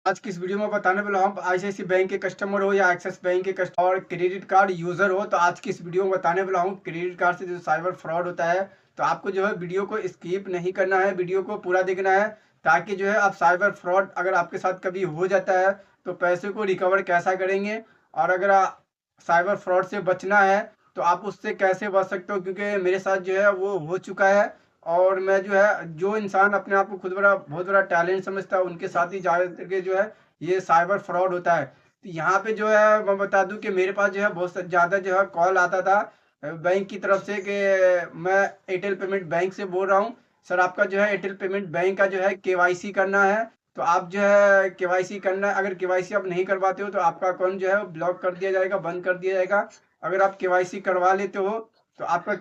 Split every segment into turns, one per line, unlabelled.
आज की इस वीडियो में बताने वाला हूँ आईसीआईसीआई बैंक के कस्टमर हो या एक्सिस बैंक के कस्टमर और क्रेडिट कार्ड यूजर हो, तो आज की इस वीडियो में बताने वाला हूँ क्रेडिट कार्ड से जो साइबर फ्रॉड होता है। तो आपको जो है वीडियो को स्किप नहीं करना है, वीडियो को पूरा देखना है, ताकि जो है आप साइबर फ्रॉड अगर आपके साथ कभी हो जाता है तो पैसे को रिकवर कैसा करेंगे, और अगर साइबर फ्रॉड से बचना है तो आप उससे कैसे बच सकते हो, क्योंकि मेरे साथ जो है वो हो चुका है। और मैं जो है, जो इंसान अपने आप को खुद बड़ा बहुत बड़ा टैलेंट समझता है उनके साथ ही जा करके जो है ये साइबर फ्रॉड होता है। तो यहाँ पे जो है मैं बता दूं कि मेरे पास जो है बहुत ज़्यादा जो है कॉल आता था बैंक की तरफ से कि मैं एयरटेल पेमेंट बैंक से बोल रहा हूँ, सर आपका जो है एयरटेल पेमेंट बैंक का जो है केवाईसी करना है। तो आप जो है केवाईसी करना है, अगर केवाईसी आप नहीं करवाते हो तो आपका अकाउंट जो है ब्लॉक कर दिया जाएगा, बंद कर दिया जाएगा। अगर आप केवाईसी करवा लेते हो तो आपका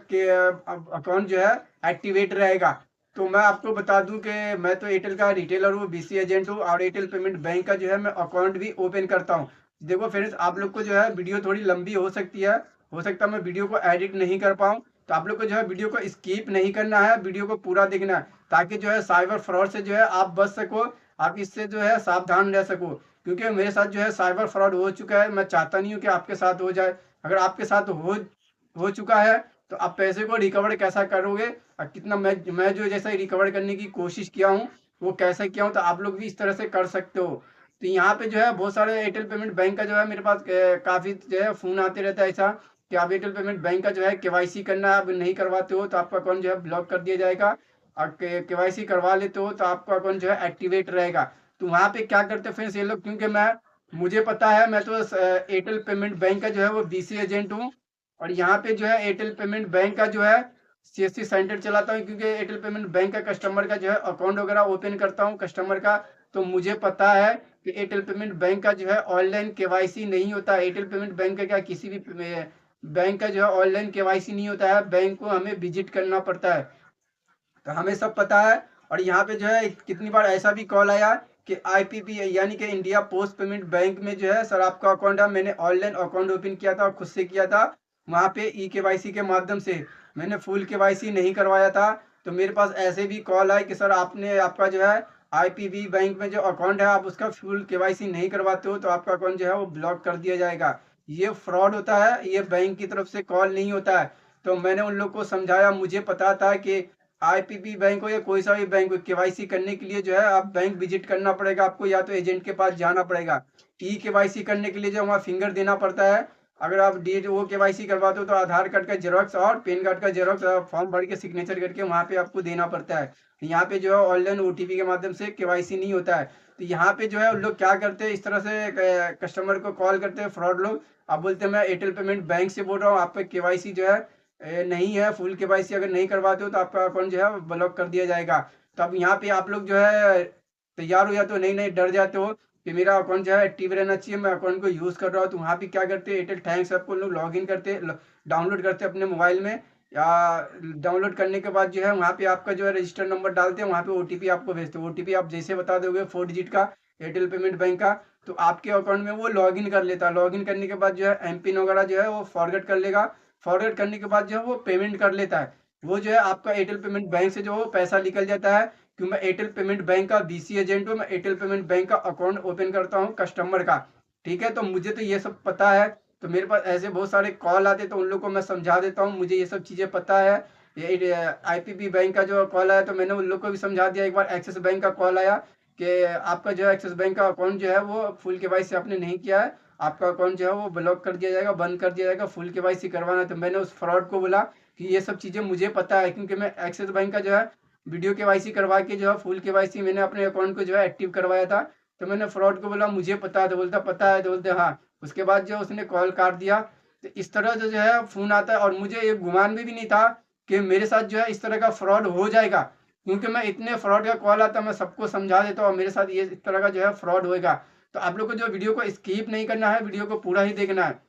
अकाउंट जो है एक्टिवेट रहेगा। तो मैं आपको बता दूं कि मैं तो एयरटेल का रिटेलर हूँ, बीसी एजेंट हूँ, और एयरटेल पेमेंट बैंक का जो है मैं अकाउंट भी ओपन करता हूँ। देखो फ्रेंड्स, आप लोग को जो है वीडियो थोड़ी लंबी हो सकती है, हो सकता है मैं वीडियो को एडिट नहीं कर पाऊँ। तो आप लोग को जो है वीडियो को स्किप नहीं करना है, वीडियो को पूरा देखना है, ताकि जो है साइबर फ्रॉड से जो है आप बच सको, आप इससे जो है सावधान रह सको। क्योंकि मेरे साथ जो है साइबर फ्रॉड हो चुका है, मैं चाहता नहीं हूँ कि आपके साथ हो जाए। अगर आपके साथ हो चुका है तो आप पैसे को रिकवर कैसा करोगे, और कितना मैं जो जैसा रिकवर करने की कोशिश किया हूँ वो कैसे किया हूँ, तो आप लोग भी इस तरह से कर सकते हो। तो यहाँ पे जो है बहुत सारे एयरटेल पेमेंट बैंक का जो है मेरे पास काफ़ी जो है फ़ोन आते रहता है ऐसा कि आप एयरटेल पेमेंट बैंक का जो है केवाईसी करना है, आप नहीं करवाते हो तो आपका अकाउंट जो है ब्लॉक कर दिया जाएगा, और केवाईसी करवा लेते हो तो आपका अकाउंट जो है एक्टिवेट रहेगा। तो वहाँ पे क्या करते हैं फ्रेंड्स ये लोग, क्योंकि मुझे पता है, मैं तो एयरटेल पेमेंट बैंक का जो है वो बीसी एजेंट हूँ, और यहाँ पे जो है एयरटेल पेमेंट बैंक का जो है सीएससी सेंटर चलाता हूँ, क्योंकि एयरटेल पेमेंट बैंक का कस्टमर का जो है अकाउंट वगैरह ओपन करता हूँ कस्टमर का। तो मुझे पता है कि एयरटेल पेमेंट बैंक का जो है ऑनलाइन केवाईसी नहीं होता। एयरटेल पेमेंट बैंक का क्या किसी भी बैंक का जो है ऑनलाइन केवाईसी नहीं होता है, बैंक को हमें विजिट करना पड़ता है। तो हमें सब पता है। और यहाँ पे जो है कितनी बार ऐसा भी कॉल आया कि आईपीपी यानी कि इंडिया पोस्ट पेमेंट बैंक में जो है सर आपका अकाउंट है, मैंने ऑनलाइन अकाउंट ओपन किया था और खुद से किया था, वहाँ पे ई केवाईसी के माध्यम से मैंने फुल केवाईसी नहीं करवाया था। तो मेरे पास ऐसे भी कॉल आए कि सर आपने आपका जो है आईपीबी बैंक में जो अकाउंट है आप उसका फुल केवाईसी नहीं करवाते हो तो आपका अकाउंट जो है वो ब्लॉक कर दिया जाएगा। ये फ्रॉड होता है, ये बैंक की तरफ से कॉल नहीं होता है। तो मैंने उन लोग को समझाया, मुझे पता था कि आईपीपी बैंक हो या कोई सा भी बैंक हो, केवाईसी करने के लिए जो है आप बैंक विजिट करना पड़ेगा आपको, या तो एजेंट के पास जाना पड़ेगा। ई केवाईसी करने के लिए जो वहाँ फिंगर देना पड़ता है। अगर आप डी वो केवाईसी करवाते हो तो आधार कार्ड का जेरोक्स और पैन कार्ड का जेरोक्स फॉर्म भर के सिग्नेचर करके वहाँ पे आपको देना पड़ता है। यहाँ पे जो है ऑनलाइन ओटीपी के माध्यम से केवाईसी नहीं होता है। तो यहाँ पे जो है उन लोग क्या करते हैं, इस तरह से कस्टमर को कॉल करते हैं फ्रॉड लोग। आप बोलते हैं मैं एयरटेल पेमेंट बैंक से बोल रहा हूँ, आपका केवाईसी जो है नहीं है, फुल केवाईसी अगर नहीं करवाते हो तो आपका अकाउंट जो है ब्लॉक कर दिया जाएगा। तो अब यहाँ पे आप लोग जो है तैयार हो जाते हो, नहीं डर जाते हो कि मेरा अकाउंट जो है एक्टिव रहना चाहिए, मैं अकाउंट को यूज़ कर रहा हूँ। तो वहाँ पे क्या करते हैं, एयरटेल थैंक्स ऐप को लोग लॉग इन करते डाउनलोड करते हैं अपने मोबाइल में, या डाउनलोड करने के बाद जो है वहाँ पे आपका जो है रजिस्टर नंबर डालते हैं, वहाँ पे ओटीपी आपको भेजते हैं। ओटीपी आप जैसे बता दोगे 4 डिजिट का एयरटेल पेमेंट बैंक का, तो आपके अकाउंट में वो लॉग इन कर लेता है। लॉग इन करने के बाद जो है एम पिन वगैरह जो है वो फॉरगेट कर लेगा, फॉरवर्ड करने के बाद जो है वो पेमेंट कर लेता है। वो जो है आपका एयरटेल पेमेंट बैंक से जो है पैसा निकल जाता है। क्योंकि मैं एयरटेल पेमेंट बैंक का बीसी एजेंट हूँ, मैं एयरटेल पेमेंट बैंक का अकाउंट ओपन करता हूँ कस्टमर का। ठीक है, तो मुझे तो ये सब पता है। तो मेरे पास ऐसे बहुत सारे कॉल आते तो उन लोग को मैं समझा देता हूँ, मुझे ये सब चीज़ें पता है। ये आईपीपी बैंक का जो कॉल आया तो मैंने उन लोग को भी समझा दिया। एक बार एक्सिस बैंक का कॉल आया कि आपका जो है एक्सिस बैंक का अकाउंट जो है वो फुल केवाईसी आपने नहीं किया है, आपका अकाउंट जो है वो ब्लॉक कर दिया जाएगा, बंद कर दिया जाएगा, फुल केवाईसी करवाना है। तो मैंने उस फ्रॉड को बोला कि ये सब चीज़ें मुझे पता है, क्योंकि मैं एक्सिस बैंक का जो है वीडियो केवाईसी करवा के जो है फुल केवाईसी मैंने अपने अकाउंट को जो है एक्टिव करवाया था। तो मैंने फ्रॉड को बोला मुझे पता है, तो बोलता पता है, तो बोलते हाँ। उसके बाद जो उसने कॉल काट दिया। तो इस तरह से जो है फ़ोन आता है, और मुझे ये गुमान में भी नहीं था कि मेरे साथ जो है इस तरह का फ्रॉड हो जाएगा, क्योंकि मैं इतने फ्रॉड का कॉल आता मैं सबको समझा देता हूँ और मेरे साथ ये इस तरह का जो है फ्रॉड होएगा। तो आप लोग को जो वीडियो को स्किप नहीं करना है, वीडियो को पूरा ही देखना है।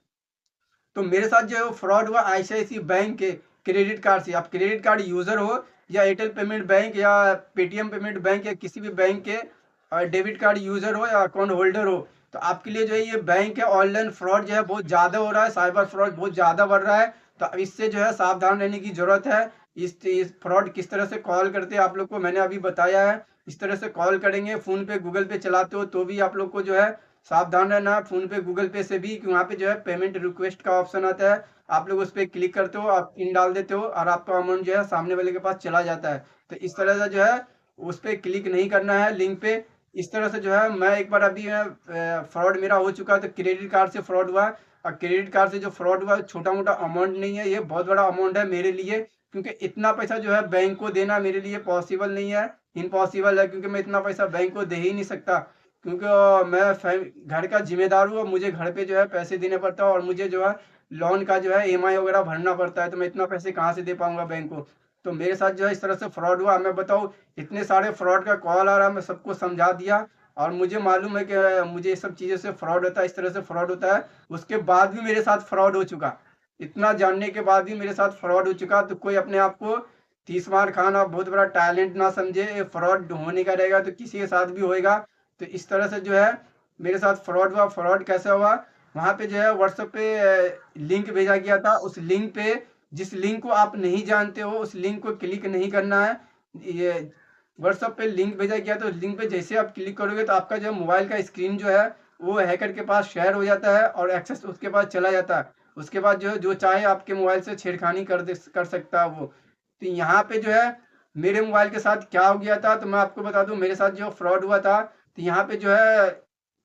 तो मेरे साथ जो है वो फ्रॉड हुआ आईसीआईसीआई बैंक के क्रेडिट कार्ड से। आप क्रेडिट कार्ड यूज़र हो या एयरटेल पेमेंट बैंक या पेटीएम पेमेंट बैंक या किसी भी बैंक के डेबिट कार्ड यूज़र हो या अकाउंट होल्डर हो, तो आपके लिए जो है ये बैंक है ऑनलाइन फ्रॉड जो है बहुत ज़्यादा हो रहा है, साइबर फ्रॉड बहुत ज़्यादा बढ़ रहा है। तो अब इससे जो है सावधान रहने की ज़रूरत है। इस फ्रॉड किस तरह से कॉल करते हैं आप लोग को मैंने अभी बताया है। इस तरह से कॉल करेंगे। फ़ोन पे गूगल पे चलाते हो तो भी आप लोग को जो है सावधान रहना है। फ़ोन पे गूगल पे से भी कि वहाँ पे जो है पेमेंट रिक्वेस्ट का ऑप्शन आता है, आप लोग उस पे क्लिक करते हो, आप पिन डाल देते हो और आपका अमाउंट जो है सामने वाले के पास चला जाता है। तो इस तरह से जो है उस पे क्लिक नहीं करना है लिंक पे। इस तरह से जो है मैं एक बार अभी फ्रॉड मेरा हो चुका है, तो क्रेडिट कार्ड से फ्रॉड हुआ। और क्रेडिट कार्ड से जो फ्रॉड हुआ छोटा मोटा अमाउंट नहीं है, ये बहुत बड़ा अमाउंट है मेरे लिए, क्योंकि इतना पैसा जो है बैंक को देना मेरे लिए पॉसिबल नहीं है, इम्पॉसिबल है, क्योंकि मैं इतना पैसा बैंक को दे ही नहीं सकता। क्योंकि मैं घर का जिम्मेदार हूँ और मुझे घर पे जो है पैसे देने पड़ता है और मुझे जो है लोन का जो है ईएमआई वगैरह भरना पड़ता है, तो मैं इतना पैसे कहाँ से दे पाऊंगा बैंक को। तो मेरे साथ जो है इस तरह से फ्रॉड हुआ। मैं बताऊँ, इतने सारे फ्रॉड का कॉल आ रहा है, मैं सबको समझा दिया और मुझे मालूम है कि मुझे ये सब चीज़ों से फ्रॉड होता है, इस तरह से फ्रॉड होता है। उसके बाद भी मेरे साथ फ्रॉड हो चुका, इतना जानने के बाद भी मेरे साथ फ्रॉड हो चुका। तो कोई अपने आप को 30 मार खान और बहुत बड़ा टैलेंट ना समझे, फ्रॉड होने का रहेगा तो किसी के साथ भी होएगा। तो इस तरह से जो है मेरे साथ फ्रॉड हुआ। फ्रॉड कैसे हुआ, वहाँ पे जो है व्हाट्सएप पे लिंक भेजा गया था। उस लिंक पे, जिस लिंक को आप नहीं जानते हो, उस लिंक को क्लिक नहीं करना है। ये व्हाट्सएप पे लिंक भेजा गया, तो लिंक पे जैसे आप क्लिक करोगे तो आपका जो मोबाइल का स्क्रीन जो है वो हैकर के पास शेयर हो जाता है और एक्सेस उसके पास चला जाता है। उसके बाद जो है जो चाहे आपके मोबाइल से छेड़खानी कर सकता है वो। तो यहाँ पे जो है मेरे मोबाइल के साथ क्या हो गया था, तो मैं आपको बता दूं मेरे साथ जो फ्रॉड हुआ था। तो यहाँ पे जो है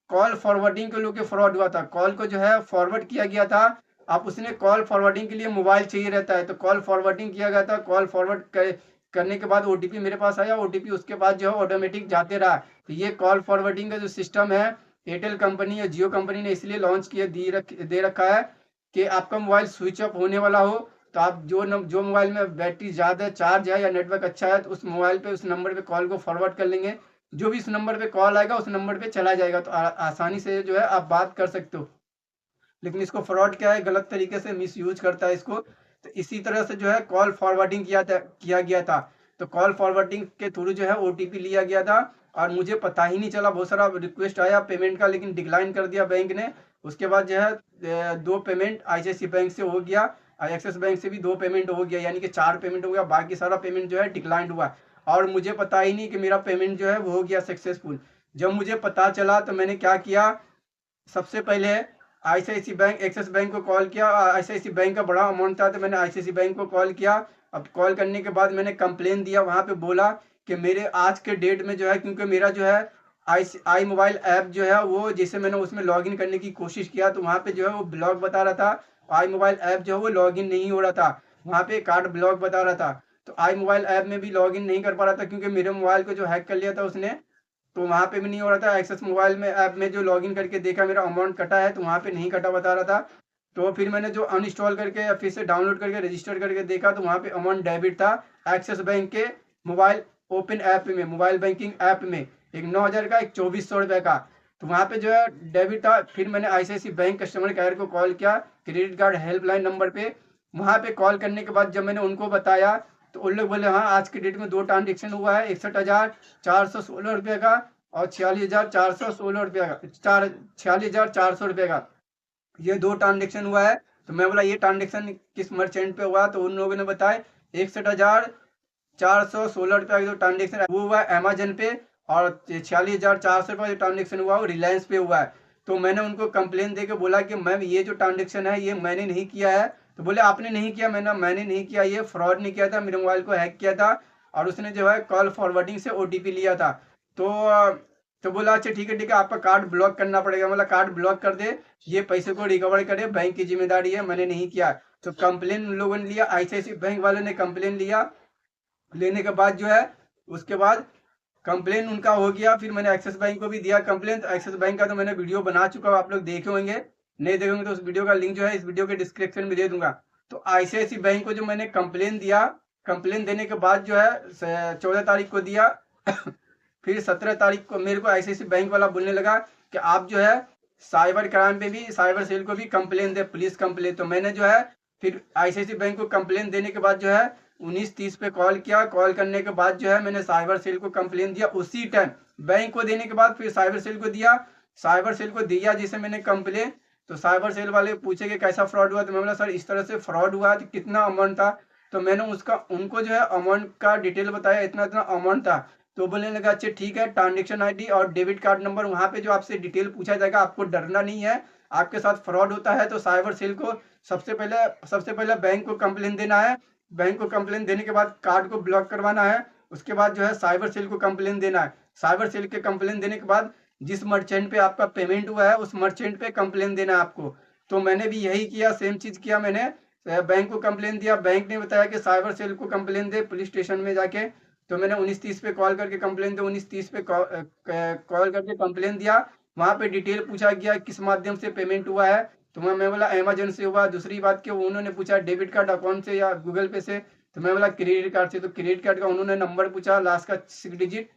कॉल फॉरवर्डिंग के लोग फ्रॉड हुआ था। कॉल को जो है फॉरवर्ड किया गया था। आप उसने कॉल फॉरवर्डिंग के लिए मोबाइल चाहिए रहता है, तो कॉल फॉरवर्डिंग किया गया था। कॉल फॉरवर्ड करने के बाद ओटीपी मेरे पास आया, ओटीपी उसके बाद जो है ऑटोमेटिक जाते रहा। तो ये कॉल फॉरवर्डिंग का जो सिस्टम है एयरटेल कंपनी या जियो कंपनी ने इसलिए लॉन्च किया दे रखा है कि आपका मोबाइल स्विच ऑफ होने वाला हो, तो आप जो मोबाइल में बैटरी ज़्यादा चार्ज है या नेटवर्क अच्छा है, तो उस मोबाइल पे उस नंबर पे कॉल को फॉरवर्ड कर लेंगे। जो भी इस नंबर पे कॉल आएगा उस नंबर पे चला जाएगा, तो आसानी से जो है आप बात कर सकते हो। लेकिन इसको फ्रॉड क्या है, गलत तरीके से मिस यूज करता है इसको। तो इसी तरह से जो है कॉल फॉरवर्डिंग किया गया था। तो कॉल फॉरवर्डिंग के थ्रू जो है ओटीपी लिया गया था और मुझे पता ही नहीं चला। बहुत सारा रिक्वेस्ट आया पेमेंट का, लेकिन डिक्लाइन कर दिया बैंक ने। उसके बाद जो है 2 पेमेंट आईसीआईसी बैंक से हो गया और एक्सिस बैंक से भी 2 पेमेंट हो गया, यानी कि 4 पेमेंट हो गया। बाकी सारा पेमेंट जो है डिक्लाइन हुआ और मुझे पता ही नहीं कि मेरा पेमेंट जो है वो हो गया सक्सेसफुल। जब मुझे पता चला तो मैंने क्या किया, सबसे पहले आईसीआईसी बैंक एक्सिस बैंक को कॉल किया। आईसीआईसी बैंक का बड़ा अमाउंट था, तो मैंने आईसीआईसी बैंक को कॉल किया। अब कॉल करने के बाद मैंने कंप्लेन दिया, वहाँ पे बोला कि मेरे आज के डेट में जो है, क्योंकि मेरा जो है आई मोबाइल ऐप जो है वो, जैसे मैंने उसमें लॉगिन करने की कोशिश किया तो वहाँ पे जो है वो ब्लॉक बता रहा था। आई मोबाइल ऐप जो है वो लॉगिन नहीं हो रहा था, वहाँ पे कार्ड ब्लॉक बता रहा था। तो आई मोबाइल ऐप में भी लॉगिन नहीं कर पा रहा था, क्योंकि मेरे मोबाइल को जो हैक कर लिया था उसने, तो वहाँ पे भी नहीं हो रहा था। एक्सेस मोबाइल में ऐप में जो लॉगिन करके देखा मेरा अमाउंट कटा है, तो वहाँ पे नहीं कटा बता रहा था। तो फिर मैंने जो अनइंस्टॉल करके या फिर से डाउनलोड करके रजिस्टर करके देखा, तो वहाँ पे अमाउंट डेबिट था एक्सिस बैंक के मोबाइल ओपन ऐप में, मोबाइल बैंकिंग ऐप में, एक 9,000 का, एक 2400 रुपये का। तो वहाँ पे जो है डेबिट था। फिर मैंने आईसीआईसी बैंक कस्टमर केयर को कॉल किया, क्रेडिट कार्ड हेल्पलाइन नंबर पे। वहाँ पे कॉल करने के बाद जब मैंने उनको बताया तो उन लोग बोले हाँ आज के डेट में 2 ट्रांजेक्शन हुआ है, 61,416 रुपये का और 46,416 रुपये का, 46,400 रुपये का, ये 2 ट्रांजेक्शन हुआ है। तो मैं बोला ये ट्रांजेक्शन किस मर्चेंट पे हुआ, तो उन लोगों ने बताया 61,416 रुपये का जो ट्रांजेक्शन वो हुआ है अमेजन पे, और 46,400 रुपये जो ट्रांजेक्शन हुआ वो रिलायंस पे हुआ है। तो मैंने उनको कंप्लेन दे के बोला कि मैम ये जो ट्रांजेक्शन है ये मैंने नहीं किया है। तो बोले आपने नहीं किया, मैंने नहीं किया, ये फ्रॉड नहीं किया था, मेरे मोबाइल को हैक किया था और उसने जो है कॉल फॉरवर्डिंग से ओटीपी लिया था। तो बोला अच्छा ठीक है आपका कार्ड ब्लॉक करना पड़ेगा। बोला कार्ड ब्लॉक कर दे, ये पैसे को रिकवर करे, बैंक की जिम्मेदारी है, मैंने नहीं किया। तो कंप्लेन उन लोगों ने लिया, आईसीआईसी बैंक वाले ने कंप्लेन लिया। लेने के बाद जो है उसके बाद कंप्लेन उनका हो गया। फिर मैंने एक्सिस बैंक को भी दिया कंप्लेन। तो एक्सिस बैंक का तो मैंने वीडियो बना चुका हूँ, आप लोग देखे होंगे, नहीं देखेंगे तो उस वीडियो का लिंक जो है इस वीडियो के डिस्क्रिप्शन में दे दूंगा। तो आईसीआईसी बैंक को जो मैंने कंप्लेन दिया, कंप्लेन देने के बाद जो है 14 तारीख को दिया फिर 17 तारीख को मेरे को आईसीआईसी बैंक वाला बोलने लगा कि आप जो है साइबर क्राइम पे भी, साइबर सेल को भी कंप्लेन दे, पुलिस कंप्लेन। तो मैंने जो है फिर आईसीआईसी बैंक को कंप्लेन देने के बाद जो है 19:30 पे कॉल किया। कॉल करने के बाद जो है मैंने साइबर सेल को कंप्लेन दिया उसी टाइम। बैंक को देने के बाद फिर साइबर सेल को दिया। साइबर सेल को दिया जिसे मैंने कंप्लेन, तो साइबर सेल वाले पूछे कि कैसा फ्रॉड हुआ। तो मैं बोला सर इस तरह से फ्रॉड हुआ, तो कितना अमाउंट था। तो मैंने उनको जो है अमाउंट का डिटेल बताया, इतना इतना अमाउंट था। तो बोलने लगा अच्छा ठीक है, ट्रांजेक्शन आईडी और डेबिट कार्ड नंबर, वहाँ पे जो आपसे डिटेल पूछा जाएगा, आपको डरना नहीं है। आपके साथ फ्रॉड होता है तो साइबर सेल को सबसे पहले बैंक को कंप्लेन देना है। बैंक को कंप्लेन देने के बाद कार्ड को ब्लॉक करवाना है। उसके बाद जो है साइबर सेल को कंप्लेन देना है। साइबर सेल के कंप्लेन देने के बाद जिस मर्चेंट पे आपका पेमेंट हुआ है उस मर्चेंट पे कंप्लेन देना है आपको। तो मैंने भी यही किया, सेम चीज किया मैंने। बैंक को कंप्लेन दिया, बैंक ने बताया कि साइबर सेल को कंप्लेन दे पुलिस स्टेशन में जाके। तो मैंने 1930 पे कॉल करके कंप्लेन दी, 1930 पे कॉल करके कंप्लेन दिया। वहाँ पे डिटेल पूछा गया किस माध्यम से पेमेंट हुआ है, तो मैं बोला अमेजन से हुआ। दूसरी बात कि उन्होंने पूछा डेबिट कार्ड अकाउंट से या गूगल पे से, तो मैं बोला क्रेडिट कार्ड से। तो क्रेडिट कार्ड का उन्होंने नंबर पूछा, लास्ट का 6 डिजिट,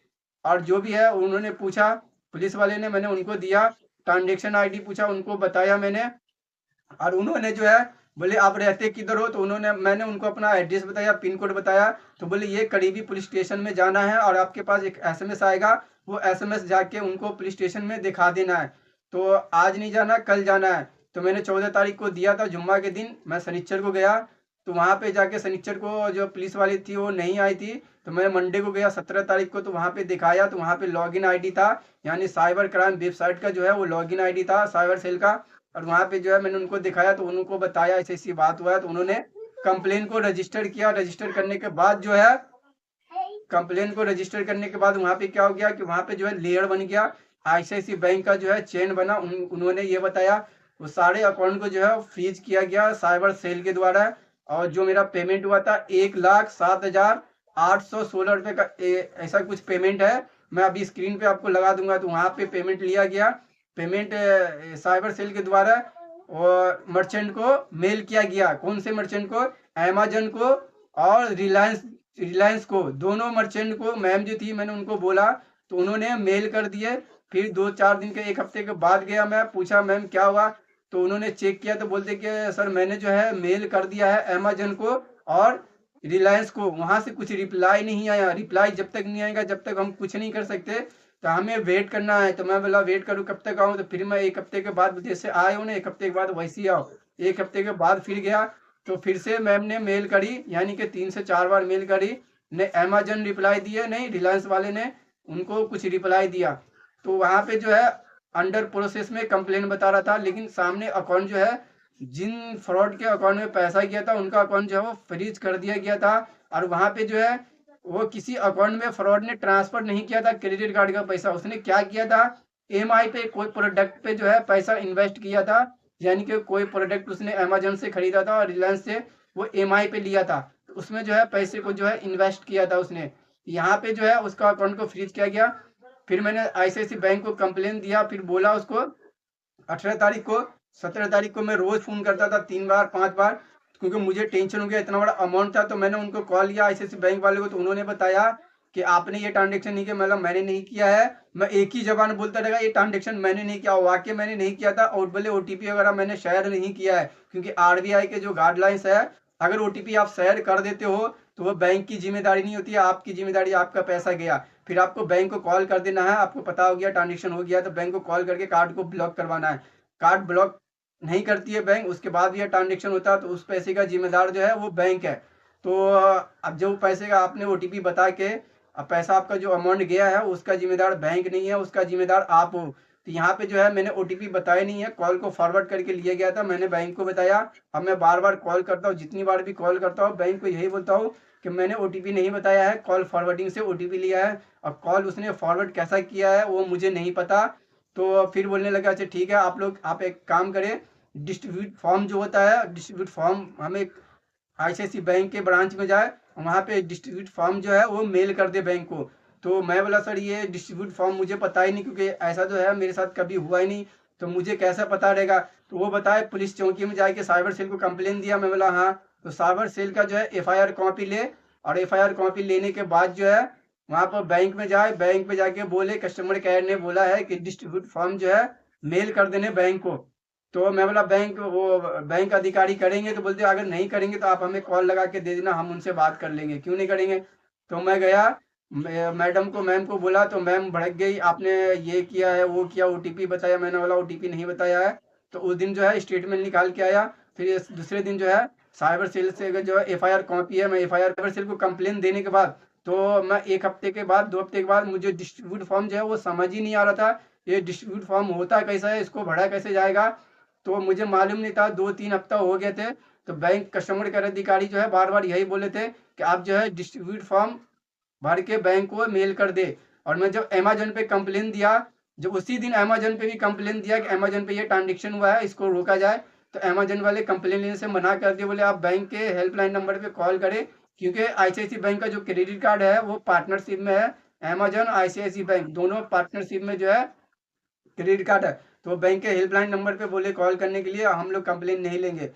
और जो भी है उन्होंने पूछा पुलिस वाले ने, मैंने उनको दिया। ट्रांजेक्शन आईडी पूछा, उनको बताया मैंने। और उन्होंने जो है बोले आप रहते किधर हो, तो मैंने उनको अपना एड्रेस बताया, पिन कोड बताया। तो बोले ये करीबी पुलिस स्टेशन में जाना है और आपके पास एक एसएमएस आएगा, वो एसएमएस जाके उनको पुलिस स्टेशन में दिखा देना है। तो आज नहीं जाना, कल जाना है। तो मैंने 14 तारीख को दिया था, जुम्मा के दिन। मैं शनिचर को गया, तो वहाँ पे जाके शनिचर को जो पुलिस वाली थी वो नहीं आई थी। तो मैं मंडे को गया 17 तारीख को, तो वहाँ पे दिखाया, तो वहाँ पे लॉगिन आईडी था, यानी साइबर क्राइम वेबसाइट का जो है वो लॉगिन आईडी था साइबर सेल का। और वहाँ पे जो है मैंने उनको दिखाया, तो उनको बताया ऐसी ऐसी बात हुआ है। तो उन्होंने कंप्लेन को रजिस्टर किया। रजिस्टर करने के बाद जो है कंप्लेन को रजिस्टर करने के बाद वहाँ पे क्या हो गया कि वहाँ पे जो है लेयर बन गया, आईसीआईसी बैंक का जो है चेन बना। उन्होंने ये बताया, वो सारे अकाउंट को जो है फ्रीज किया गया साइबर सेल के द्वारा। और जो मेरा पेमेंट हुआ था 1,07,816 रुपये का ऐसा कुछ पेमेंट है। मैं अभी स्क्रीन पे आपको लगा दूंगा। तो वहाँ पे पेमेंट लिया गया, पेमेंट साइबर सेल के द्वारा और मर्चेंट को मेल किया गया। कौन से मर्चेंट को? अमेजन को और रिलायंस को, दोनों मर्चेंट को। मैम जो थी मैंने उनको बोला, तो उन्होंने मेल कर दिए। फिर 2-4 दिन के, 1 हफ्ते के बाद गया, मैं पूछा मैम क्या हुआ, तो उन्होंने चेक किया, तो बोलते कि सर मैंने जो है मेल कर दिया है अमेजन को और रिलायंस को, वहां से कुछ रिप्लाई नहीं आया। रिप्लाई जब तक नहीं आएगा जब तक हम कुछ नहीं कर सकते, तो हमें वेट करना है। तो मैं बोला वेट करूँ, कब तक आऊँ? तो फिर मैं 1 हफ्ते के बाद, जैसे आए हो ना 1 हफ्ते के बाद वैसे ही आओ। 1 हफ्ते के बाद फिर गया, तो फिर से मैम ने मेल करी, यानी कि 3 से 4 बार मेल करी। नहीं अमेजन रिप्लाई दिए, नहीं रिलायंस वाले ने उनको कुछ रिप्लाई दिया। तो वहाँ पे जो है अंडर प्रोसेस में कंप्लेन बता रहा था, लेकिन सामने अकाउंट जो है, जिन फ्रॉड के अकाउंट में पैसा गया था उनका अकाउंट जो है वो फ्रीज कर दिया गया था। और वहाँ पे जो है वो किसी अकाउंट में फ्रॉड ने ट्रांसफर नहीं किया था क्रेडिट कार्ड का पैसा। उसने क्या किया था, EMI पे कोई प्रोडक्ट पे जो है पैसा इन्वेस्ट किया था, यानी कि कोई प्रोडक्ट उसने अमेजन से खरीदा था और रिलायंस से वो EMI पे लिया था, तो उसमें जो है पैसे को जो है इन्वेस्ट किया था उसने। यहाँ पे जो है उसका अकाउंट को फ्रीज किया गया। फिर मैंने आईसीआईसी बैंक को कंप्लेन दिया, फिर बोला उसको 18 तारीख को, 17 तारीख को मैं रोज फोन करता था, 3 बार 5 बार, क्योंकि मुझे टेंशन हो गया, इतना बड़ा अमाउंट था। तो मैंने उनको कॉल किया आईसीआईसी बैंक वाले को, तो उन्होंने बताया कि आपने ये ट्रांजेक्शन नहीं किया। मतलब मैंने नहीं किया है। मैं एक ही जबान बोलता रहेगा ये ट्रांजेक्शन मैंने नहीं किया, वाकई मैंने नहीं किया था। और बोले ओटीपी वगैरह मैंने शेयर नहीं किया है, क्योंकि आरबीआई के जो गाइडलाइंस है, अगर ओटीपी आप शेयर कर देते हो तो वो बैंक की जिम्मेदारी नहीं होती है, आपकी जिम्मेदारी, आपका पैसा गया। फिर आपको बैंक को कॉल कर देना है, आपको पता हो गया ट्रांजेक्शन हो गया, तो बैंक को कॉल करके कार्ड को ब्लॉक करवाना है। कार्ड ब्लॉक नहीं करती है बैंक, उसके बाद भी यह ट्रांजेक्शन होता है, तो उस पैसे का जिम्मेदार जो है वो बैंक है। तो अब जो पैसे का आपने ओटीपी बता के अब पैसा आपका जो अमाउंट गया है उसका जिम्मेदार बैंक नहीं है, उसका जिम्मेदार आप हो। तो यहाँ पे जो है मैंने ओटीपी बताया नहीं है, कॉल को फॉरवर्ड करके लिया गया था, मैंने बैंक को बताया। अब मैं बार बार कॉल करता हूँ, जितनी बार भी कॉल करता हूँ बैंक को यही बोलता हूँ कि मैंने ओटीपी नहीं बताया है, कॉल फॉरवर्डिंग से ओटीपी लिया है। और कॉल उसने फॉरवर्ड कैसा किया है वो मुझे नहीं पता। तो फिर बोलने लगा अच्छा ठीक है, आप एक काम करें, डिस्ट्रीब्यूट फॉर्म जो होता है, डिस्ट्रीब्यूट फॉर्म हमें आईसीआईसी बैंक के ब्रांच में जाए, वहाँ पे डिस्ट्रीब्यूट फॉर्म जो है वो मेल कर दे बैंक को। तो मैं बोला सर ये डिस्ट्रीब्यूट फॉर्म मुझे पता ही नहीं, क्योंकि ऐसा जो है मेरे साथ कभी हुआ ही नहीं, तो मुझे कैसा पता रहेगा। तो वो बताए पुलिस चौकी में जाके साइबर सेल को कंप्लेन दिया। मैं बोला हाँ। तो साइबर सेल का जो है एफआईआर कॉपी ले, और एफआईआर कॉपी लेने के बाद जो है वहाँ पर बैंक में जाए, बैंक में जाके बोले कस्टमर केयर ने बोला है कि डिस्ट्रीब्यूट फॉर्म जो है मेल कर देने बैंक को। तो मैं बोला बैंक अधिकारी करेंगे? तो बोलते अगर नहीं करेंगे तो आप हमें कॉल लगा के दे देना, हम उनसे बात कर लेंगे, क्यों नहीं करेंगे। तो मैं गया, मैम को बोला, तो मैम भड़क गई, आपने ये किया है वो किया, ओटीपी बताया। मैंने बोला ओटीपी नहीं बताया है। तो उस दिन जो है स्टेटमेंट निकाल के आया। फिर दूसरे दिन जो है साइबर सेल से जो है एफआईआर कॉपी है, मैं एफआईआर साइबर सेल को कंप्लेन देने के बाद तो मैं 1 हफ्ते के बाद 2 हफ्ते के बाद मुझे डिस्ट्रीब्यूट फॉर्म जो है वो समझ ही नहीं आ रहा था। ये डिस्ट्रीब्यूट फॉर्म होता कैसा है, इसको भरा कैसे जाएगा, तो मुझे मालूम नहीं था। 2-3 हफ्ता हो गए थे। तो बैंक कस्टमर केयर अधिकारी जो है बार-बार यही बोले थे कि आप जो है डिस्ट्रीब्यूट फॉर्म भर के बैंक को मेल कर दे। और मैं जब अमेज़न पे कंप्लेन दिया, जो उसी दिन अमेज़न पे भी कंप्लेन दिया कि अमेज़न पे ये ट्रांज़ैक्शन हुआ है, इसको रोका जाए। तो अमेज़न वाले कंप्लेन लेने से मना कर दिए, बोले आप बैंक के हेल्पलाइन नंबर पे कॉल करें, क्योंकि आईसीआईसी बैंक का जो क्रेडिट कार्ड है वो पार्टनरशिप में है। अमेज़न, आईसीआईसी बैंक दोनों पार्टनरशिप में जो है क्रेडिट कार्ड है। तो बैंक के हेल्पलाइन नंबर पे बोले कॉल करने के लिए, हम लोग कंप्लेन नहीं लेंगे।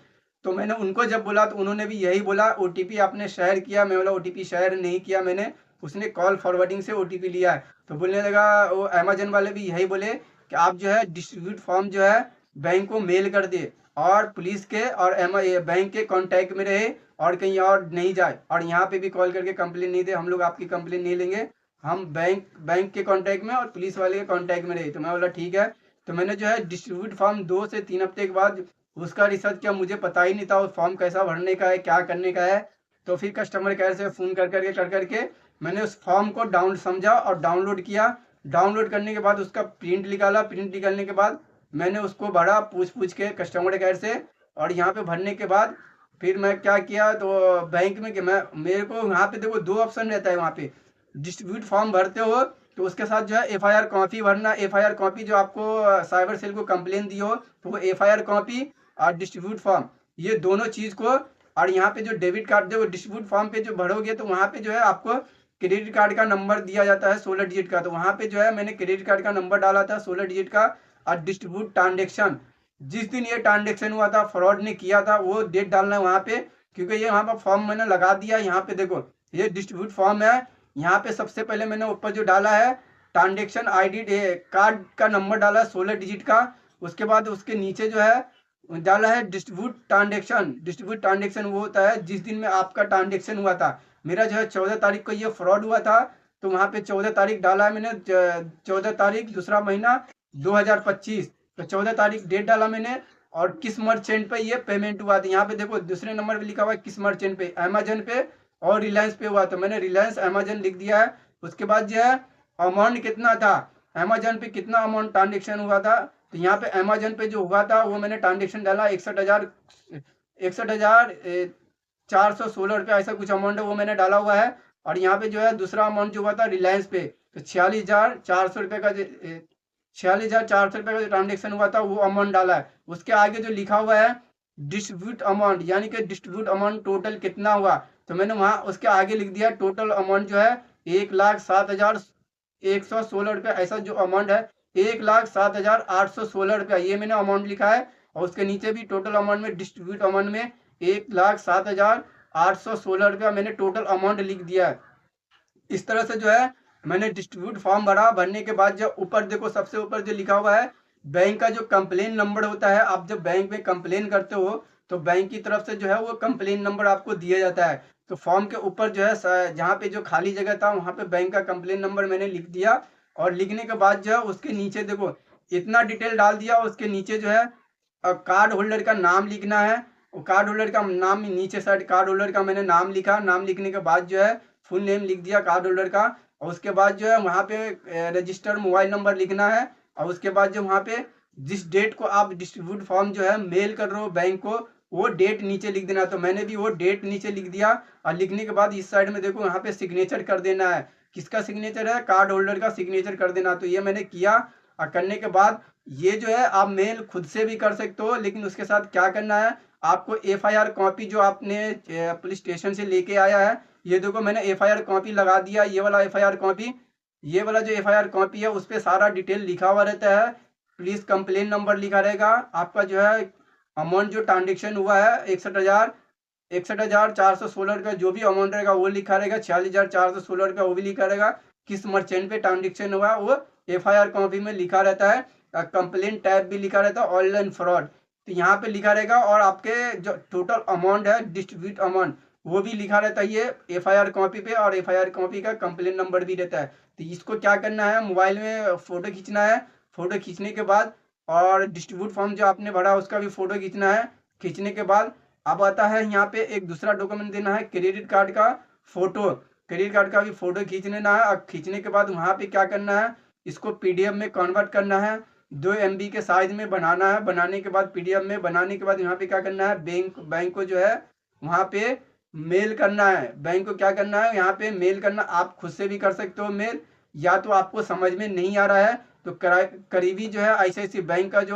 तो मैंने उनको जब बोला तो उन्होंने भी यही बोला, ओटीपी आपने शेयर किया? मैं बोला ओटीपी शेयर नहीं किया मैंने, उसने कॉल फॉरवर्डिंग से ओटीपी लिया है। तो बोलने लगा, वो अमेज़न वाले भी यही बोले कि आप जो है डिस्ट्रीब्यूट फॉर्म जो है बैंक को मेल कर दे, और पुलिस के और बैंक के कॉन्टैक्ट में रहे और कहीं और नहीं जाए, और यहाँ पे भी कॉल करके कंप्लेन नहीं दे, हम लोग आपकी कंप्लेन नहीं लेंगे। हम बैंक के कांटेक्ट में और पुलिस वाले के कांटेक्ट में रहे। तो मैं बोला ठीक है। तो मैंने जो है डिस्ट्रीब्यूट फॉर्म 2 से 3 हफ्ते के बाद उसका रिसर्च किया। मुझे पता ही नहीं था उस फॉर्म कैसा भरने का है, क्या करने का है। तो फिर कस्टमर केयर से फ़ोन कर करके मैंने उस फॉर्म को समझा और डाउनलोड किया। डाउनलोड करने के बाद उसका प्रिंट निकाला। प्रिंट निकालने के बाद मैंने उसको भरा पूछ के कस्टमर केयर से। और यहाँ पे भरने के बाद फिर मैं क्या किया, तो बैंक में कि मैं मेरे को यहाँ पे देखो 2 ऑप्शन रहता है वहाँ पे। डिस्ट्रीब्यूट फॉर्म भरते हो तो उसके साथ जो है एफआईआर कॉपी भरना। एफआईआर कॉपी जो आपको साइबर सेल को कंप्लेन दी हो, तो वो एफआईआर कॉपी और डिस्ट्रीब्यूट फॉर्म, ये दोनों चीज़ को। और यहाँ पे जो डेबिट कार्ड जो डिस्ट्रीब्यूट फॉर्म पे जो भरोगे, तो वहाँ पे जो है आपको क्रेडिट कार्ड का नंबर दिया जाता है 16 डिजिट का। तो वहाँ पे जो है मैंने क्रेडिट कार्ड का नंबर डाला था 16 डिजिट का। और डिस्ट्रीब्यूट ट्रांजेक्शन, जिस दिन ये ट्रांजेक्शन हुआ था, फ्रॉड ने किया था, वो डेट डालना है वहाँ पे। क्योंकि ये वहाँ पर फॉर्म मैंने लगा दिया। यहाँ पे देखो ये डिस्ट्रीब्यूट फॉर्म है। यहाँ पे सबसे पहले मैंने ऊपर जो डाला है ट्रांजेक्शन आईडी, कार्ड का नंबर डाला 16 डिजिट का। उसके बाद उसके नीचे जो है डाला है डिस्ट्रीब्यूट ट्रांजेक्शन। डिस्ट्रीब्यूट ट्रांजेक्शन वो होता है जिस दिन में आपका ट्रांजेक्शन हुआ था। मेरा जो है 14 तारीख को ये फ्रॉड हुआ था, तो वहाँ पे 14 तारीख डाला है मैंने। 14 तारीख दूसरा महीना 2025। तो 14 तारीख डेट डाला मैंने। और किस मर्चेंट पे ये पेमेंट हुआ था, यहाँ पे देखो दूसरे नंबर पे लिखा हुआ है किस मर्चेंट पे, अमेजन पे और रिलायंस पे हुआ। तो मैंने रिलायंस अमेजन लिख दिया है। उसके बाद जो है अमाउंट कितना था, अमेजन पे कितना अमाउंट ट्रांजेक्शन हुआ था, तो यहाँ पे अमेजन पे जो हुआ था वो मैंने ट्रांजेक्शन डाला 61,416 रुपया, ऐसा कुछ अमाउंट है, वो मैंने डाला हुआ है। और यहाँ पे जो है दूसरा अमाउंट जो हुआ था रिलायंस पे, तो 46,400 रुपये का 46,400 रुपये का जो ट्रांजेक्शन हुआ था वो अमाउंट डाला है। उसके आगे जो लिखा हुआ है डिस्ट्रीब्यूट अमाउंट, यानी कि डिस्ट्रीब्यूट अमाउंट टोटल कितना हुआ, तो मैंने वहाँ उसके आगे लिख दिया टोटल अमाउंट जो है 1,07,116 रुपया। ऐसा जो अमाउंट है 1,07,816 रुपया, ये मैंने अमाउंट लिखा है। और उसके नीचे भी टोटल अमाउंट में डिस्ट्रीब्यूट अमाउंट में 1,07,816 रुपया मैंने टोटल अमाउंट लिख दिया है। इस तरह से जो है मैंने डिस्ट्रीब्यूट फॉर्म भरा। भरने के बाद जब ऊपर देखो सबसे ऊपर जो लिखा हुआ है बैंक का जो कंप्लेन नंबर होता है, आप जब बैंक में कंप्लेन करते हो तो बैंक की तरफ से जो है वो कंप्लेन नंबर आपको दिया जाता है। तो फॉर्म के ऊपर जो है जहाँ पे जो खाली जगह था वहाँ पे बैंक का कंप्लेन नंबर मैंने लिख दिया। और लिखने के बाद जो है उसके नीचे देखो इतना डिटेल डाल दिया। उसके नीचे जो है कार्ड होल्डर का नाम लिखना है। कार्ड होल्डर का नाम नीचे साइड कार्ड होल्डर का मैंने नाम लिखा। नाम लिखने के बाद जो है फुल नेम लिख दिया कार्ड होल्डर का। और उसके बाद जो है वहाँ पे रजिस्टर्ड मोबाइल नंबर लिखना है। और उसके बाद जो वहाँ पे जिस डेट को आप डिस्ट्रीब्यूट फॉर्म जो है मेल कर रहे हो बैंक को, वो डेट नीचे लिख देना। तो मैंने भी वो डेट नीचे लिख दिया। और लिखने के बाद इस साइड में देखो यहाँ पे सिग्नेचर कर देना है। किसका सिग्नेचर है, कार्ड होल्डर का सिग्नेचर कर देना। तो ये मैंने किया। और करने के बाद ये जो है आप मेल खुद से भी कर सकते हो, लेकिन उसके साथ क्या करना है, आपको एफआईआर कॉपी जो आपने पुलिस स्टेशन से लेके आया है, ये देखो मैंने एफआईआर कॉपी लगा दिया। ये वाला एफआईआर कॉपी, ये वाला जो एफआईआर कॉपी है उस पर सारा डिटेल लिखा हुआ रहता है। पुलिस कंप्लेन नंबर लिखा रहेगा। आपका जो है अमाउंट जो ट्रांजेक्शन हुआ है 61,416 रुपया जो भी अमाउंट रहेगा वो लिखा रहेगा। 46,416 रुपया वो भी लिखा रहेगा। किस मर्चेंट पे ट्रांजेक्शन हुआ वो एफआईआर कॉपी में लिखा रहता है। कंप्लेन टैब भी लिखा रहता है ऑनलाइन फ्रॉड, तो यहाँ पे लिखा रहेगा। और आपके जो टोटल अमाउंट है डिस्ट्रीब्यूट अमाउंट वो भी लिखा रहता है ये एफआईआर कॉपी पे। और एफआईआर कॉपी का कंप्लेन नंबर भी रहता है। तो इसको क्या करना है, मोबाइल में फोटो खींचना है। फोटो खींचने के बाद और डिस्ट्रीब्यूट फॉर्म जो आपने भरा उसका भी फोटो खींचना है। खींचने के बाद अब आता है यहाँ पे एक दूसरा डॉक्यूमेंट देना है, क्रेडिट कार्ड का फोटो। क्रेडिट कार्ड का भी फोटो खींच लेना है, और खींचने के बाद वहाँ पे क्या करना है, इसको पीडीएफ में कन्वर्ट करना है, 2 MB के साइज में बनाना है। बनाने के बाद पीडीएफ में बनाने के बाद यहाँ पे क्या करना है, बैंक को जो है वहाँ पे मेल करना है। बैंक को क्या करना है, यहाँ पे मेल करना। आप खुद से भी कर सकते हो मेल, या तो आपको समझ में नहीं आ रहा है तो करीबी जो है ICICI बैंक का जो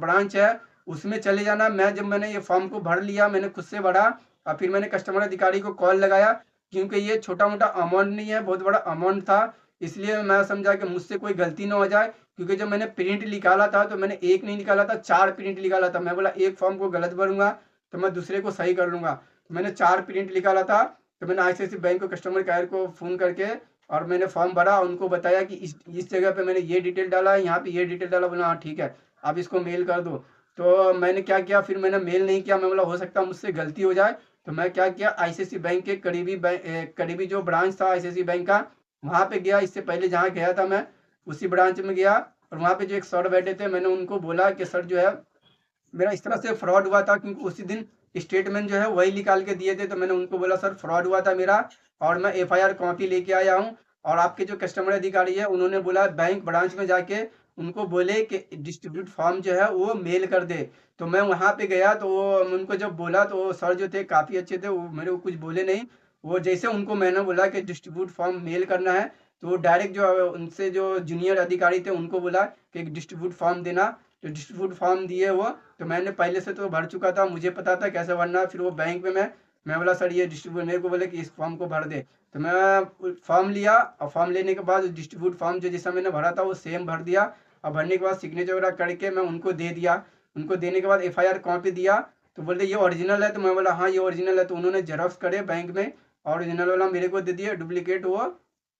ब्रांच है उसमें चले जाना। मैंने ये फॉर्म को भर लिया, मैंने खुद से भरा, और फिर मैंने कस्टमर अधिकारी को कॉल लगाया, क्योंकि ये छोटा मोटा अमाउंट नहीं है, बहुत बड़ा अमाउंट था। इसलिए मैं समझा कि मुझसे कोई गलती ना हो जाए, क्योंकि जब मैंने प्रिंट निकाला था तो मैंने एक नहीं निकाला था, 4 प्रिंट निकाला था। मैं बोला एक फॉर्म को गलत भरूंगा तो मैं दूसरे को सही कर लूंगा, तो मैंने 4 प्रिंट निकाला था। तो मैंने ICICI बैंक को कस्टमर केयर को फ़ोन करके और मैंने फॉर्म भरा, उनको बताया कि इस जगह पे मैंने ये डिटेल डाला है, यहाँ पे ये डिटेल डाला। बोला हाँ ठीक है, आप इसको मेल कर दो। तो मैंने क्या किया, फिर मैंने मेल नहीं किया। मैं बोला हो सकता है मुझसे गलती हो जाए, तो मैं क्या किया, ICICI बैंक के करीबी जो ब्रांच था ICICI बैंक का, वहाँ पे गया। इससे पहले जहाँ गया था मैं उसी ब्रांच में गया, और वहाँ पे जो एक सर बैठे थे, मैंने उनको बोला कि सर जो है मेरा इस तरह से फ्रॉड हुआ था, क्योंकि उसी दिन स्टेटमेंट जो है वही निकाल के दिए थे। तो मैंने उनको बोला सर फ्रॉड हुआ था मेरा, और मैं FIR कॉपी लेके आया हूँ। और आपके जो कस्टमर अधिकारी है उन्होंने बोला बैंक ब्रांच में जाके उनको बोले कि डिस्ट्रीब्यूट फॉर्म जो है वो मेल कर दे। तो मैं वहाँ पे गया, तो वो उनको जब बोला तो वो सर जो थे काफ़ी अच्छे थे, वो मेरे को कुछ बोले नहीं। वो जैसे उनको मैंने बोला कि डिस्ट्रीब्यूट फॉर्म मेल करना है, तो वो डायरेक्ट जो उनसे जो जूनियर अधिकारी थे उनको बोला कि डिस्ट्रीब्यूट फॉर्म देना। तो डिस्ट्रीब्यूट फॉर्म दिए वो, तो मैंने पहले से तो भर चुका था, मुझे पता था कैसे भरना। फिर वो बैंक में मैं बोला सर ये डिस्ट्रीब्यूट, मेरे को बोले कि इस फॉर्म को भर दे। तो मैं फॉर्म लिया, और फॉर्म लेने के बाद डिस्ट्रीब्यूट फॉर्म जो जैसा मैंने भरा था वो सेम भर दिया। और भरने के बाद सिग्नेचर वगैरह करके मैं उनको दे दिया। उनको देने के बाद FIR कॉपी दिया, तो बोलते ये ओरिजिनल है। तो मैं बोला हाँ ये ओरिजिनल है। तो उन्होंने जेरॉक्स करे बैंक में, और ओरिजिनल वाला मेरे को दे दिया, डुप्लीकेट वो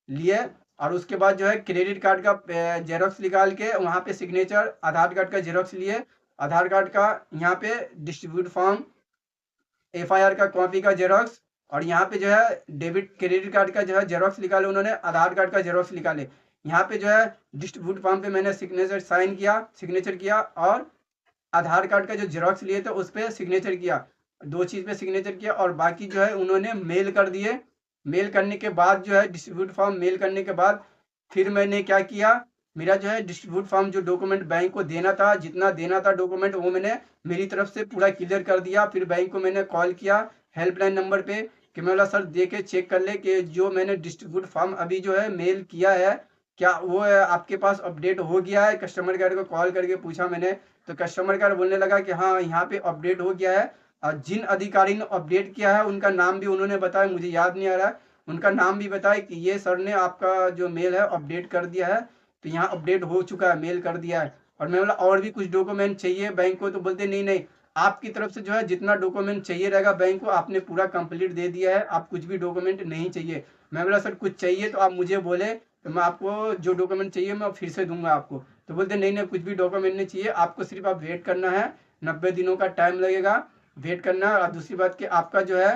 लिए। और उसके बाद जो है क्रेडिट कार्ड का जेरॉक्स निकाल के वहाँ पे सिग्नेचर, आधार कार्ड का जेरॉक्स लिए, आधार कार्ड का यहाँ पे डिस्ट्रीब्यूट फॉर्म, FIR का कॉपी का जेरॉक्स, और यहाँ पे जो है डेबिट क्रेडिट कार्ड का जो है जेरॉक्स निकाले उन्होंने, आधार कार्ड का जेरॉक्स निकाले। यहाँ पे जो है डिस्ट्रीब्यूट फॉर्म पे मैंने सिग्नेचर किया, और आधार कार्ड का जो जेरॉक्स लिए थे उस पर सिग्नेचर किया। 2 चीज़ पे सिग्नेचर किया, और बाकी जो है उन्होंने मेल कर दिए। मेल करने के बाद जो है डिस्ट्रीब्यूट फॉर्म मेल करने के बाद फिर मैंने क्या किया, मेरा जो है डिस्ट्रीब्यूट फॉर्म जो डॉक्यूमेंट बैंक को देना था, जितना देना था डॉक्यूमेंट, वो मैंने मेरी तरफ से पूरा क्लियर कर दिया। फिर बैंक को मैंने कॉल किया हेल्पलाइन नंबर पे कि मैं बोला सर दे के चेक कर ले कि जो मैंने डिस्ट्रीब्यूट फॉर्म अभी जो है मेल किया है, क्या वो आपके पास अपडेट हो गया है। कस्टमर केयर को कॉल करके पूछा मैंने, तो कस्टमर केयर बोलने लगा कि हाँ यहाँ पे अपडेट हो गया है। और जिन अधिकारी ने अपडेट किया है उनका नाम भी उन्होंने बताया, मुझे याद नहीं आ रहा है, उनका नाम भी बताया कि ये सर ने आपका जो मेल है अपडेट कर दिया है, तो यहाँ अपडेट हो चुका है, मेल कर दिया है। और मैं बोला और भी कुछ डॉक्यूमेंट चाहिए बैंक को, तो बोलते नहीं नहीं, आपकी तरफ से जो है जितना डॉक्यूमेंट चाहिए रहेगा बैंक को आपने पूरा कंप्लीट दे दिया है, आप कुछ भी डॉक्यूमेंट नहीं चाहिए। मैं बोला सर कुछ चाहिए तो आप मुझे बोले, तो मैं आपको जो डॉक्यूमेंट चाहिए मैं फिर से दूंगा आपको। तो बोलते नहीं नहीं कुछ भी डॉक्यूमेंट नहीं चाहिए, आपको सिर्फ आप वेट करना है, 90 दिनों का टाइम लगेगा, वेट करना है। और दूसरी बात कि आपका जो है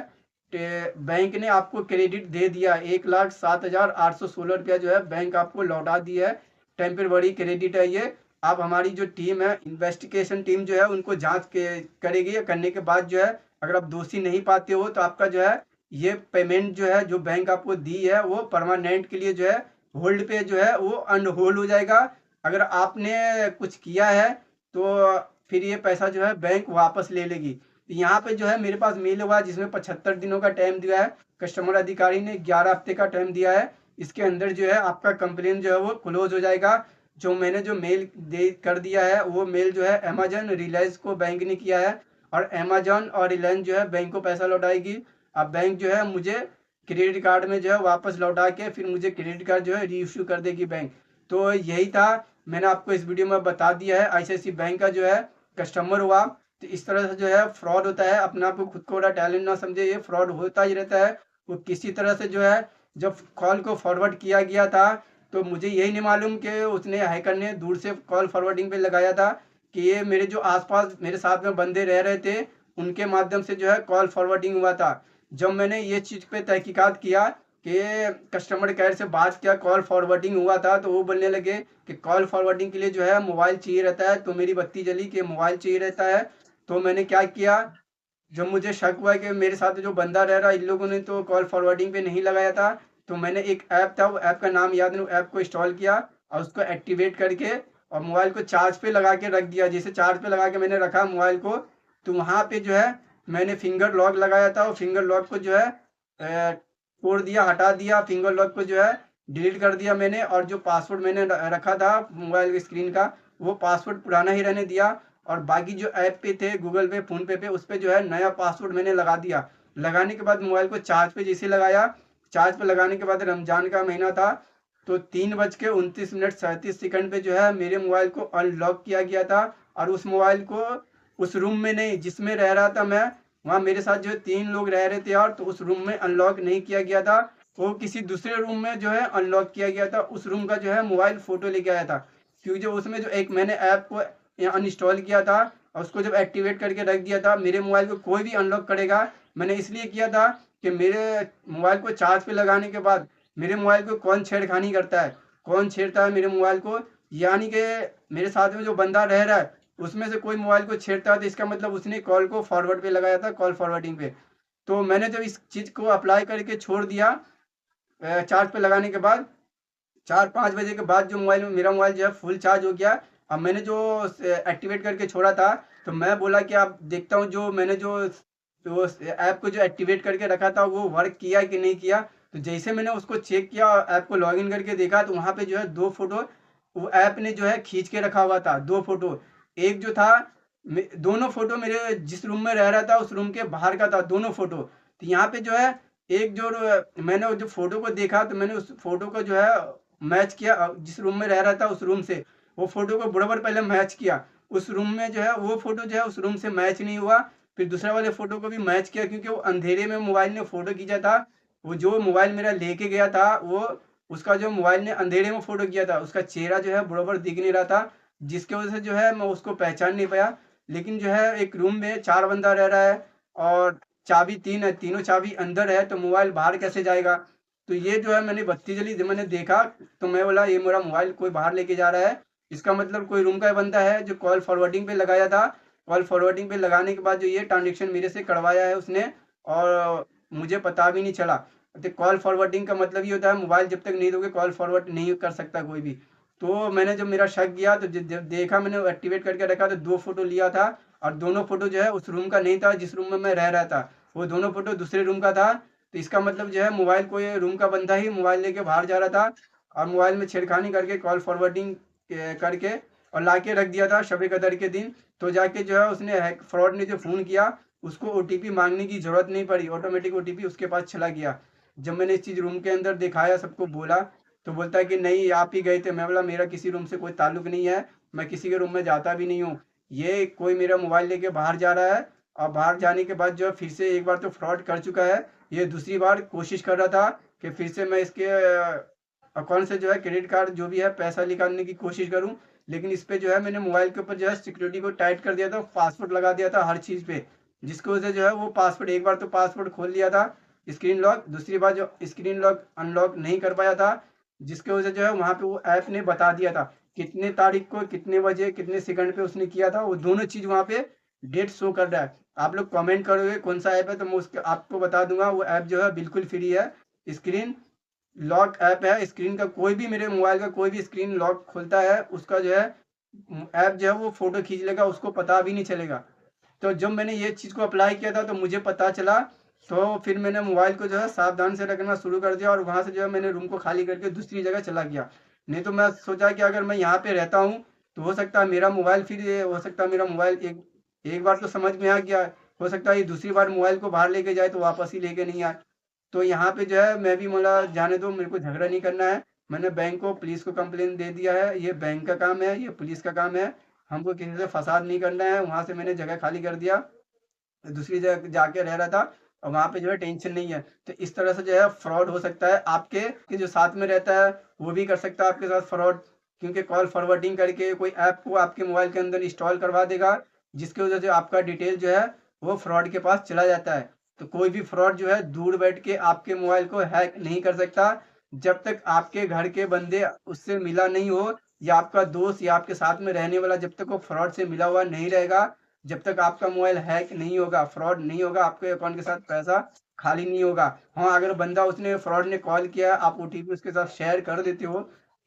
बैंक ने आपको क्रेडिट दे दिया, 1,07,816 रुपया जो है बैंक आपको लौटा दिया है। टेम्पररी क्रेडिट है ये। आप हमारी जो टीम है इन्वेस्टिगेशन टीम जो है उनको करेगी, करने के बाद जो है अगर आप दोषी नहीं पाते हो तो आपका जो है ये पेमेंट जो है जो बैंक आपको दी है वो परमानेंट के लिए जो है होल्ड पे जो है वो अनहोल्ड हो जाएगा। अगर आपने कुछ किया है तो फिर ये पैसा जो है बैंक वापस ले लेगी। तो यहाँ पे जो है मेरे पास मेल हुआ जिसमें 75 दिनों का टाइम दिया है, कस्टमर अधिकारी ने 11 हफ्ते का टाइम दिया है। इसके अंदर जो है आपका कंप्लेन जो है वो क्लोज हो जाएगा। जो मैंने जो मेल दे कर दिया है वो मेल जो है अमेजन रिलायंस को बैंक ने किया है, और अमेजन और रिलायंस जो है बैंक को पैसा लौटाएगी। अब बैंक जो है मुझे क्रेडिट कार्ड में जो है वापस लौटा के फिर मुझे क्रेडिट कार्ड जो है री इश्यू कर देगी बैंक। तो यही था, मैंने आपको इस वीडियो में बता दिया है। ICICI बैंक का जो है कस्टमर हुआ तो इस तरह से जो है फ्रॉड होता है। अपने आप को खुद को बड़ा टैलेंट ना समझे, ये फ्रॉड होता ही रहता है। वो किसी तरह से जो है जब कॉल को फॉरवर्ड किया गया था तो मुझे यही नहीं मालूम कि उसने हैकर ने दूर से कॉल फॉरवर्डिंग पे लगाया था कि ये मेरे जो आसपास मेरे साथ में बंदे रह रहे थे उनके माध्यम से जो है कॉल फॉरवर्डिंग हुआ था। जब मैंने ये चीज़ पे तहकीकात किया कि कस्टमर केयर से बात किया कॉल फॉरवर्डिंग हुआ था, तो वो बोलने लगे कि कॉल फॉरवर्डिंग के लिए जो है मोबाइल चाहिए रहता है। तो मेरी बत्ती जली कि मोबाइल चाहिए रहता है। तो मैंने क्या किया, जब मुझे शक हुआ कि मेरे साथ जो बंदा रह रहा इन लोगों ने तो कॉल फॉरवर्डिंग पे नहीं लगाया था, तो मैंने एक ऐप था, वो ऐप का नाम याद नहीं, ऐप को इंस्टॉल किया और उसको एक्टिवेट करके और मोबाइल को चार्ज पे लगा के रख दिया। जैसे चार्ज पे लगा के मैंने रखा मोबाइल को, तो वहाँ पे जो है मैंने फिंगर लॉक लगाया था, और फिंगर लॉक को जो है तोड़ दिया, हटा दिया। फिंगर लॉक को जो है डिलीट कर दिया मैंने, और जो पासवर्ड मैंने रखा था मोबाइल की स्क्रीन का, वो पासवर्ड पुराना ही रहने दिया। और बाकी जो ऐप पे थे, गूगल पे, फोन पे उस पर जो है नया पासवर्ड मैंने लगा दिया। लगाने के बाद मोबाइल को चार्ज पे जैसे लगाया, चार्ज पे लगाने के बाद रमजान का महीना था, तो 3:29 पे जो है मेरे मोबाइल को अनलॉक किया गया था। और उस मोबाइल को उस रूम में नहीं जिसमें रह रहा था मैं, वहाँ मेरे साथ जो है 3 लोग रह रहे थे यार, तो उस रूम में अनलॉक नहीं किया गया था। वो किसी दूसरे रूम में जो है अनलॉक किया गया था। उस रूम का जो है मोबाइल फोटो लेके आया था, क्योंकि जो उसमें जो एक मैंने ऐप को अनइंस्टॉल किया था और उसको जब एक्टिवेट करके रख दिया था, मेरे मोबाइल को कोई भी अनलॉक करेगा। मैंने इसलिए किया था कि मेरे मोबाइल को चार्ज पे लगाने के बाद मेरे मोबाइल को कौन छेड़खानी करता है, कौन छेड़ता है मेरे मोबाइल को, यानी कि मेरे साथ में जो बंदा रह रहा है उसमें से कोई मोबाइल को छेड़ता है, तो इसका मतलब उसने कॉल को फॉरवर्ड पे लगाया था, कॉल फॉरवर्डिंग पे। तो मैंने जब इस चीज़ को अप्लाई करके छोड़ दिया चार्ज पे लगाने के बाद, 4-5 बजे के बाद जो मोबाइल में मेरा मोबाइल जो है फुल चार्ज हो गया। अब मैंने जो एक्टिवेट करके छोड़ा था, तो मैं बोला कि आप देखता हूँ जो मैंने जो ऐप को जो एक्टिवेट करके रखा था वो वर्क किया कि नहीं किया। तो जैसे मैंने उसको चेक किया और ऐप को लॉगिन करके देखा, तो वहाँ पे जो है 2 फोटो वो ऐप ने जो है खींच के रखा हुआ था। 2 फोटो, एक जो था दोनों फोटो मेरे जिस रूम में रह रहा था उस रूम के बाहर का था, दोनों फोटो। तो यहाँ पे जो है एक जो मैंने जो फोटो को देखा, तो मैंने उस फोटो को जो है मैच किया जिस रूम में रह रहा था उस रूम से, वो फोटो को बराबर पहले मैच किया। उस रूम में जो है वो फोटो जो है उस रूम से मैच नहीं हुआ। फिर दूसरा वाले फोटो को भी मैच किया, क्योंकि वो अंधेरे में मोबाइल ने फोटो खींचा था। वो जो मोबाइल मेरा लेके गया था, वो उसका जो मोबाइल ने अंधेरे में फोटो किया था, उसका चेहरा जो है बराबर दिख नहीं रहा था, जिसके वजह से जो है मैं उसको पहचान नहीं पाया। लेकिन जो है एक रूम में 4 बंदा रह रहा है और चाबी 3 है, तीनों चाबी अंदर है, तो मोबाइल बाहर कैसे जाएगा। तो ये जो है मैंने बत्ती जली, जब मैंने देखा तो मैं बोला ये मेरा मोबाइल कोई बाहर लेके जा रहा है। इसका मतलब कोई रूम का बंदा है जो कॉल फॉरवर्डिंग पे लगाया था। कॉल फॉरवर्डिंग पे लगाने के बाद जो ये ट्रांजेक्शन मेरे से करवाया है उसने, और मुझे पता भी नहीं चला। तो कॉल फॉरवर्डिंग का मतलब ये होता है मोबाइल जब तक नहीं दोगे कॉल फॉरवर्ड नहीं कर सकता कोई भी। तो मैंने जब मेरा शक गया, तो जब देखा मैंने एक्टिवेट करके रखा, तो 2 फोटो लिया था, और दोनों फोटो जो है उस रूम का नहीं था जिस रूम में मैं रह रहा था, वो दोनों फोटो दूसरे रूम का था। तो इसका मतलब जो है मोबाइल को ये रूम का बंदा ही मोबाइल लेके बाहर जा रहा था, और मोबाइल में छेड़खानी करके कॉल फॉरवर्डिंग करके और ला के रख दिया था शब कदर के दिन। तो जाके जो है उसने फ्रॉड ने जो फ़ोन किया, उसको ओटीपी मांगने की ज़रूरत नहीं पड़ी, ऑटोमेटिक ओटीपी उसके पास चला गया। जब मैंने इस चीज़ रूम के अंदर दिखाया, सबको बोला, तो बोलता है कि नहीं आप ही गए थे। मैं बोला मेरा किसी रूम से कोई ताल्लुक नहीं है, मैं किसी के रूम में जाता भी नहीं हूँ। ये कोई मेरा मोबाइल लेके बाहर जा रहा है, और बाहर जाने के बाद जो है फिर से एक बार तो फ्रॉड कर चुका है, ये दूसरी बार कोशिश कर रहा था कि फिर से मैं इसके अकाउंट से जो है क्रेडिट कार्ड जो भी है पैसा निकालने की कोशिश करूं। लेकिन इस पे जो है मैंने मोबाइल के ऊपर जो है सिक्योरिटी को टाइट कर दिया था, पासवर्ड लगा दिया था हर चीज़ पे, जिसकी वजह से जो है वो पासवर्ड एक बार तो पासवर्ड खोल लिया था स्क्रीन लॉक, दूसरी बार जो स्क्रीन लॉक अनलॉक नहीं कर पाया था, जिसकी वजह से जो है वहाँ पे वो ऐप ने बता दिया था कितने तारीख को कितने बजे कितने सेकंड पे उसने किया था। वो दोनों चीज़ वहाँ पे डेट शो कर रहा है। आप लोग कमेंट करोगे कौन सा ऐप है, तो मैं उसके आपको बता दूंगा। वो ऐप जो है बिल्कुल फ्री है, स्क्रीन लॉक ऐप है। स्क्रीन का कोई भी मेरे मोबाइल का कोई भी स्क्रीन लॉक खोलता है, उसका जो है ऐप जो है वो फोटो खींच लेगा, उसको पता भी नहीं चलेगा। तो जब मैंने ये चीज़ को अप्लाई किया था तो मुझे पता चला, तो फिर मैंने मोबाइल को जो है सावधान से रखना शुरू कर दिया, और वहाँ से जो है मैंने रूम को खाली करके दूसरी जगह चला गया। नहीं तो मैं सोचा कि अगर मैं यहाँ पे रहता हूँ तो हो सकता है मेरा मोबाइल फिर हो सकता है मेरा मोबाइल एक एक बार तो समझ में आ गया, हो सकता है ये दूसरी बार मोबाइल को बाहर लेके जाए तो वापस ही लेके नहीं आए। तो यहाँ पे जो है मैं भी बोला जाने दो, मेरे को झगड़ा नहीं करना है। मैंने बैंक को पुलिस को कंप्लेन दे दिया है, ये बैंक का काम है, ये पुलिस का काम है, हमको किसी से फसाद नहीं करना है। वहाँ से मैंने जगह खाली कर दिया, दूसरी जगह जाके रह रहा था, और वहाँ पे जो है टेंशन नहीं है। तो इस तरह से जो है फ्रॉड हो सकता है, आपके कि जो साथ में रहता है वो भी कर सकता है आपके साथ फ्रॉड, क्योंकि कॉल फॉरवर्डिंग करके कोई ऐप को आपके मोबाइल के अंदर इंस्टॉल करवा देगा, जिसकी वजह से आपका डिटेल जो है वो फ्रॉड के पास चला जाता है। तो कोई भी फ्रॉड जो है दूर बैठ के आपके मोबाइल को हैक नहीं कर सकता, जब तक आपके घर के बंदे उससे मिला नहीं हो, या आपका दोस्त या आपके साथ में रहने वाला जब तक वो फ्रॉड से मिला हुआ नहीं रहेगा, जब तक आपका मोबाइल हैक नहीं होगा, फ्रॉड नहीं होगा, आपके अकाउंट के साथ पैसा खाली नहीं होगा। हाँ, अगर बंदा उसने फ्रॉड ने कॉल किया, आप ओटीपी उसके साथ शेयर कर देते हो,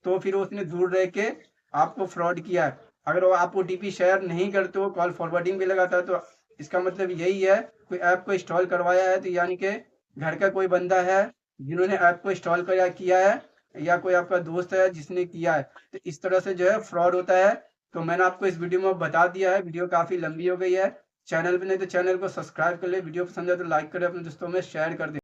तो फिर उसने दूर रह के आपको फ्रॉड किया है। अगर वो आप ओटीपी शेयर नहीं करते हो, कॉल फॉरवर्डिंग भी लगाता है, तो इसका मतलब यही है कोई ऐप को इंस्टॉल करवाया है, तो यानी कि घर का कोई बंदा है जिन्होंने ऐप को इंस्टॉल किया है, या कोई आपका दोस्त है जिसने किया है। तो इस तरह से जो है फ्रॉड होता है। तो मैंने आपको इस वीडियो में बता दिया है। वीडियो काफ़ी लंबी हो गई है। चैनल पे नहीं तो चैनल को सब्सक्राइब कर ले, वीडियो पसंद है तो लाइक करें, अपने दोस्तों में शेयर कर दें।